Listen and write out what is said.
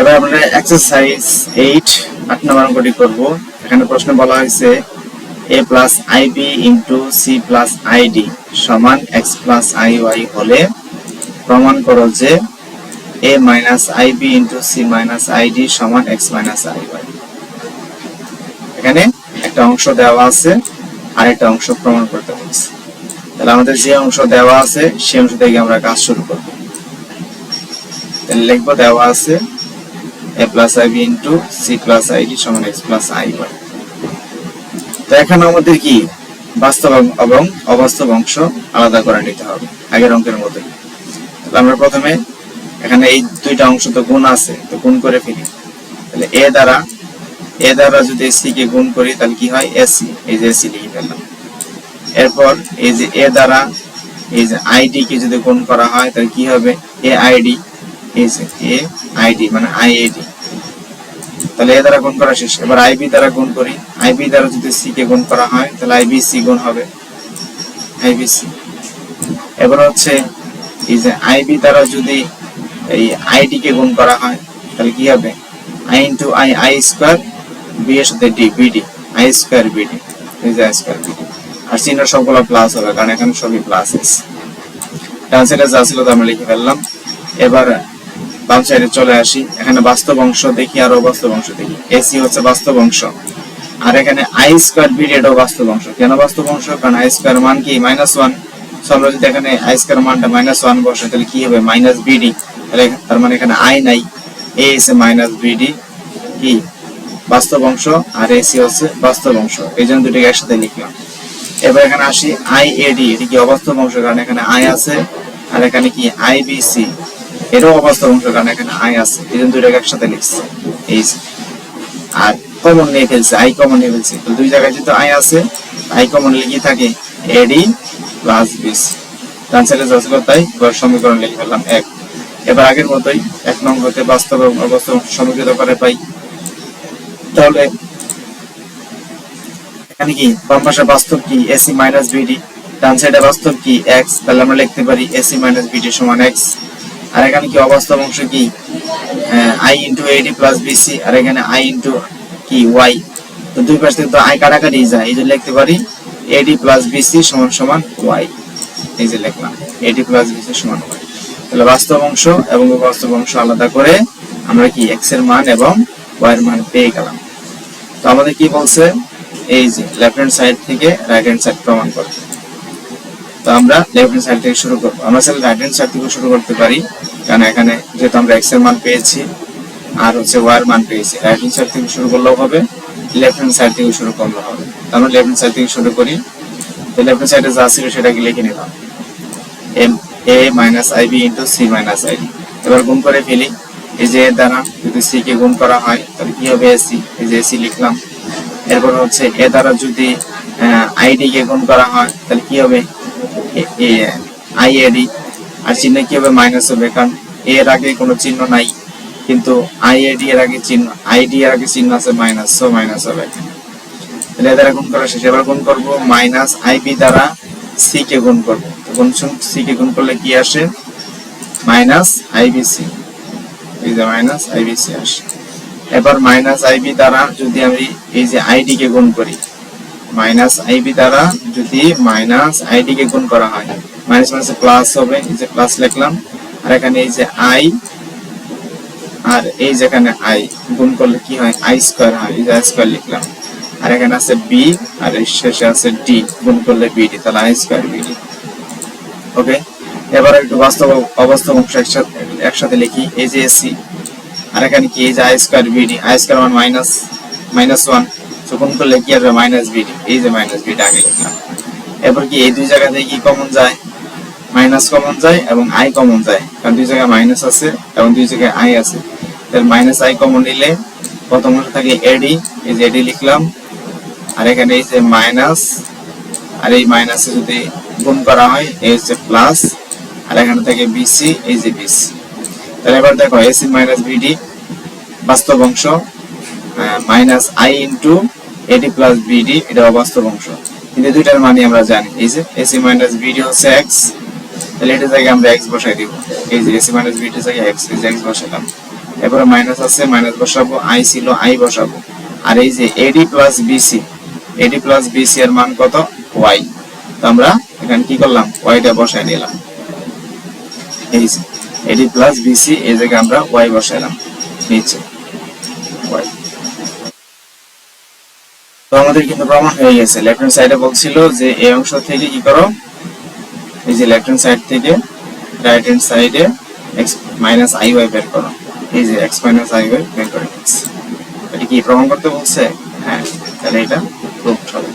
এবার আমরা এক্সারসাইজ 8 নম্বর অঙ্কটি করব। এখানে প্রশ্ন বলা হয়েছে a plus ib into c plus id সমান x plus iy হলে প্রমাণ করো যে a minus ib into c minus id সমান x minus iy। এখানে একটা অংশ দেওয়া আছে আর একটা অংশ প্রমাণ করতে বলছে। তাহলে আমাদের যে অংশ দেওয়া আছে সেই অংশ থেকে আমরা কাজ শুরু করব। তাহলে লিখব দেওয়া আছে a plus ib into c plus id সমান x plus iy। তো এখানে আমাদের কি বাস্তব এবং অবাস্তব অংশ আলাদা করে নিতে হবে আগের অঙ্কের মতোই। তাহলে আমরা প্রথমে এখানে এই দুইটা অংশ তো গুণ আছে, তো গুণ করে ফেলি। তাহলে a দ্বারা যদি c কে গুণ করি তাহলে কি হয় ac, এই যে ac লিখে ফেললাম। এরপর এই যে a দ্বারা এই যে id কে যদি গুণ করা হয় তাহলে কি হবে aid, এই যে aid মানে iad। তাহলে a দ্বারা গুণ করা শেষ। এবার ib দ্বারা গুণ করি, ib দ্বারা যদি c কে গুণ করা হয় তাহলে ibc গুণ হবে ibc। এবার হচ্ছে এই যে ib দ্বারা যদি এই id কে গুণ করা হয় তাহলে কি হবে i into i square, b এর সাথে d bd, i square bd, এই যে i স্কয়ার bd। আর চিহ্ন সবগুলো প্লাস হবে কারণ এখানে সবই প্লাস আছে। ডান সাইডে যা ছিল তা আমরা লিখে ফেললাম। এবার বাম সাইডে চলে আসি, এখানে বাস্তব অংশ দেখি আর অবাস্তব অংশ দেখি। ac হচ্ছে বাস্তব অংশ আর এখানে i স্কয়ার bd এটাও বাস্তব অংশ। কেন বাস্তব অংশ? কারণ i স্কয়ার মান কি -1। সো আমরা যদি এখানে i স্কয়ার মানটা -1 বসাই তাহলে কি হবে -bd। তাহলে তার মানে এখানে i নাই, a is -bd কি বাস্তব অংশ আর ac হচ্ছে বাস্তব অংশ, এইজন্য দুটোকে একসাথে লিখলাম। এবার এখানে আসি iad, এটা কি অবাস্তব অংশ কারণ এখানে i আছে, আর এখানে কি ibc এটাও অবাস্তব অংশ কারণ এখানে i আছে, এইজন্য দুটোকে একসাথে লিখছি এই। আর কমন নিয়ে ফেলছে, i কমন নিয়ে ফেলছে, তো দুই জায়গায় যেহেতু i আছে i কমন লিখি থাকে ad প্লাস bc। ডান সাইডে যা ছিল তাই এবার সমীকরণ লিখে ফেললাম 1। এবার আগের মতোই 1 নং হতে বাস্তব এবং অবাস্তব অংশ সমীকৃত করে পাই। তাহলে এখানে কি বাম পাশে বাস্তব কি ac bd, ডান সাইডে বাস্তব কি x, তাহলে আমরা লিখতে পারি ac bd সমান x। আর এখানে কি অবাস্তব অংশ কি i into ad plus bc, আর এখানে i into কি y, তো দুই পাশ থেকে তো i কাটাকাটি যায়, এই যে লিখতে পারি ad plus bc সমান সমান y, এই যে লিখলাম ad plus bc সমান y। তাহলে বাস্তব অংশ এবং অবাস্তব অংশ আলাদা করে আমরা কি x এর মান এবং y এর মান পেয়ে গেলাম। তো আমাদের কি বলছে এই যে লেফট হ্যান্ড সাইড থেকে রাইট হ্যান্ড সাইড প্রমাণ করতে। তো আমরা লেফট হ্যান্ড সাইড থেকে শুরু করব। আমরা চাইলে রাইট হ্যান্ড সাইড থেকে শুরু করতে পারি কারণ এখানে যেহেতু আমরা x এর মান পেয়েছি আর হচ্ছে y এর মান পেয়েছি, রাইট হ্যান্ড সাইড থেকে শুরু করলেও হবে, লেফট হ্যান্ড সাইড থেকে শুরু করলেও হবে। তো আমরা লেফট হ্যান্ড সাইড থেকে শুরু করি। তো লেফট হ্যান্ড সাইডে যা ছিল সেটাকে লিখে নিলাম a minus ib into c minus id। এবার গুণ করে ফেলি, এই যে দ্বারা যদি c কে গুণ করা হয় তাহলে কি হবে ac, এই যে ac লিখলাম। এরপর হচ্ছে a দ্বারা যদি id কে গুণ করা হয় তাহলে কি হবে iad, আর চিহ্ন কি হবে মাইনাস হবে কারণ a এর আগে কোনো চিহ্ন নাই, কিন্তু iad এর আগে চিহ্ন id এর আগে চিহ্ন আছে মাইনাস, সো মাইনাস হবে। তাহলে এ দ্বারা গুণ করা শেষ। এবার গুণ করব মাইনাস ib দ্বারা c কে গুণ করব। তো গুণ c কে গুণ করলে কি আসে মাইনাস ibc, এই যে মাইনাস ibc আসে। এবার মাইনাস ib দ্বারা যদি আমি এই যে id কে গুণ করি, মাইনাস ib দ্বারা যদি মাইনাস id কে গুণ করা হয় মাইনাস মাইনাসে প্লাস হবে, এই যে প্লাস লিখলাম। আর এখানে এই যে i আর এই যেখানে i গুণ করলে কি হয় i স্কয়ার হয়, এই যে i স্কয়ার লিখলাম। আর এখানে আছে b আর এর শেষে আছে d, গুণ করলে bd, তাহলে i স্কয়ার bd। ওকে, এবার একটু বাস্তব অবাস্তব অংশ একসাথে লিখি, এই যে ac আর এখানে কি এই যে i square bd, i square মান -1, তো গুণ করলে কি আসবে -bd, এই যে -bd আগে লিখলাম। এবার কি এই দুই জায়গা থেকে কি কমন যায় মাইনাস কমন যায় এবং i কমন যায় কারণ দুই জায়গায় মাইনাস আছে এবং দুই জায়গায় i আছে। তাহলে -i কমন নিলে প্রথম অংশ থাকে ad, এই যে ad লিখলাম। আর এখানে এই যে মাইনাস আর এই মাইনাসে যদি গুণ করা হয় এই হচ্ছে প্লাস, আর এখানে থেকে bc, এই যে bc। তাহলে এবার দেখো ac bd বাস্তব অংশ -i into ad plus bd এটা অবাস্তব অংশ, কিন্তু দুইটার মানে আমরা জানি, এই যে ac bd হচ্ছে x, তাহলে এটা জায়গায় আমরা x বসাই দিব, এই যে ac bd জায়গায় x, এই যে x বসালাম। এরপরে মাইনাস আছে, মাইনাস বসাবো, আই ছিল আই বসাবো। আর এই যে AD plus BC, AD plus BC এর মান কত? ওয়াই। তো আমরা এখানে কি করলাম? ওয়াইটা বসাই নিলাম। এই যে এডি প্লাস বিসি, এই জায়গায় আমরা ওয়াই বসাইলাম নিচে ওয়াই। তো আমাদের কিন্তু প্রমাণ হয়ে গেছে। লেফট হ্যান্ড সাইডে বলছিল যে এই অংশ থেকে কি করো, এই যে লেফট হ্যান্ড সাইড থেকে রাইট হ্যান্ড সাইডে এক্স মাইনাস আই ওয়াই বের করো। এই যে এক্স মাইনাস আই ওয়াই বের করে দিচ্ছি। এটা কি প্রমাণ করতে বলছে? হ্যাঁ, তাহলে এটা প্রুফড হবে।